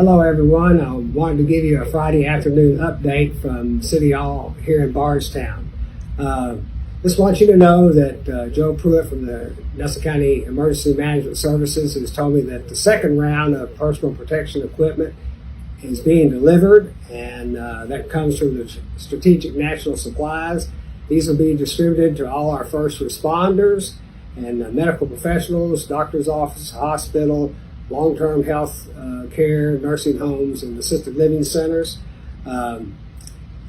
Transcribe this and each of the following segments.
Hello everyone, I wanted to give you a Friday afternoon update from City Hall here in Bardstown. Just want you to know that Joe Pruitt from the Nelson County Emergency Management Services has told me that the second round of personal protection equipment is being delivered, and that comes from the Strategic National Supplies. These will be distributed to all our first responders and medical professionals, doctor's office, hospital, long-term health care, nursing homes, and assisted living centers.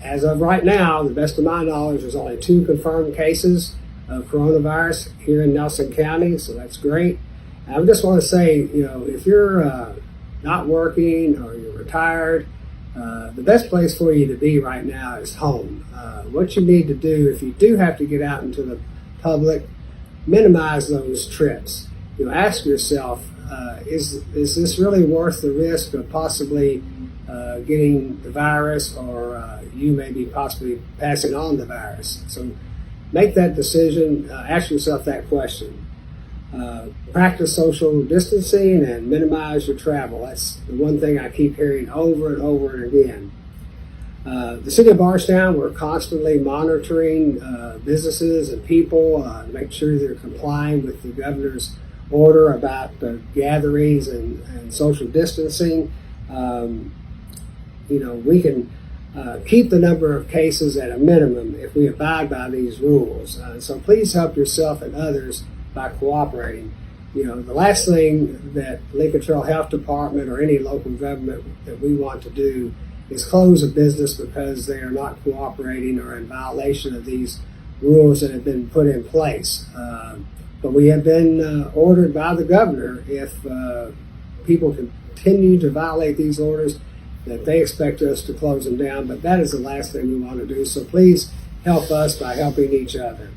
As of right now, the best of my knowledge, there's only 2 confirmed cases of coronavirus here in Nelson County, so that's great. I just want to say, if you're not working or you're retired, the best place for you to be right now is home. What you need to do, if you do have to get out into the public, minimize those trips. Ask yourself, is this really worth the risk of possibly getting the virus, or you may be possibly passing on the virus? So make that decision. Ask yourself that question. Practice social distancing and minimize your travel. That's the one thing I keep hearing over and over and again. The City of Bardstown, we're constantly monitoring businesses and people to make sure they're complying with the governor's order about gatherings and social distancing. We can keep the number of cases at a minimum if we abide by these rules. So please help yourself and others by cooperating. The last thing that Lincoln Trail Health Department or any local government that we want to do is close a business because they are not cooperating or in violation of these rules that have been put in place. But we have been ordered by the governor, if people continue to violate these orders, that they expect us to close them down. But that is the last thing we want to do. So please help us by helping each other.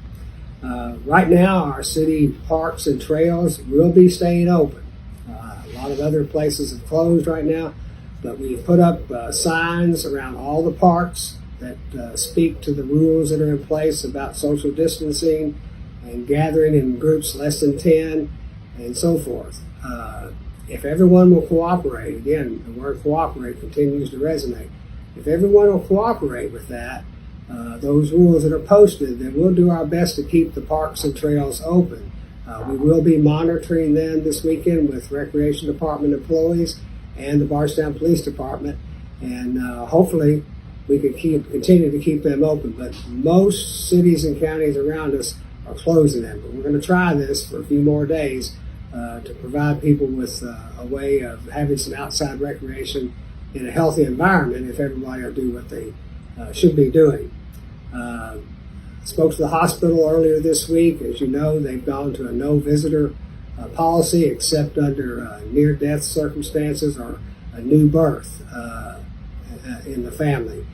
Right now, our city parks and trails will be staying open. A lot of other places have closed right now, but we've put up signs around all the parks that speak to the rules that are in place about social distancing and gathering in groups less than 10 and so forth. If everyone will cooperate, again, the word cooperate continues to resonate. If everyone will cooperate with that, those rules that are posted, then we'll do our best to keep the parks and trails open. We will be monitoring them this weekend with Recreation Department employees and the Bardstown Police Department, and hopefully we can continue to keep them open. But most cities and counties around us are closing them. But we're going to try this for a few more days to provide people with a way of having some outside recreation in a healthy environment if everybody will do what they should be doing. Spoke to the hospital earlier this week. As you know, they've gone to a no visitor policy except under near-death circumstances or a new birth in the family.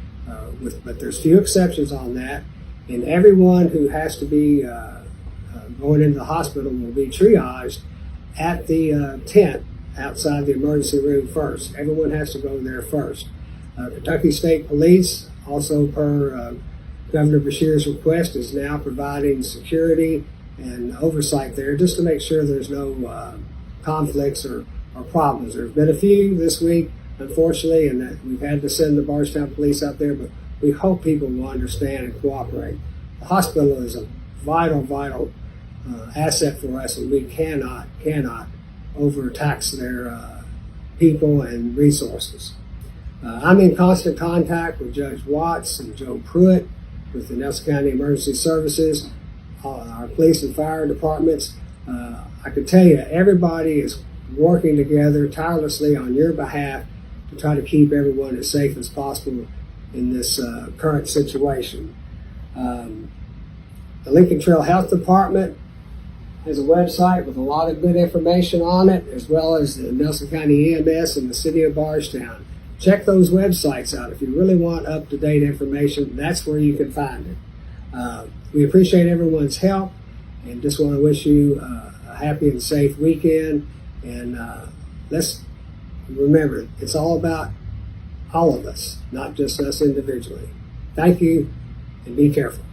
But there's few exceptions on that, and everyone who has to be going into the hospital will be triaged at the tent outside the emergency room first. Everyone has to go there first. Kentucky State Police, also per Governor Beshear's request, is now providing security and oversight there just to make sure there's no conflicts or problems. There have been a few this week, unfortunately, and that we've had to send the Bardstown Police out there, but we hope people will understand and cooperate. The hospital is a vital asset for us, and we cannot overtax their people and resources. I'm in constant contact with Judge Watts and Joe Pruitt with the Nelson County Emergency Services, our police and fire departments. I can tell you, everybody is working together tirelessly on your behalf to try to keep everyone as safe as possible in this current situation. The Lincoln Trail Health Department has a website with a lot of good information on it, as well as the Nelson County EMS and the City of Bardstown. Check those websites out. If you really want up-to-date information, that's where you can find it. We appreciate everyone's help and just want to wish you a happy and safe weekend. And let's remember, it's all about all of us, not just us individually. Thank you, and be careful.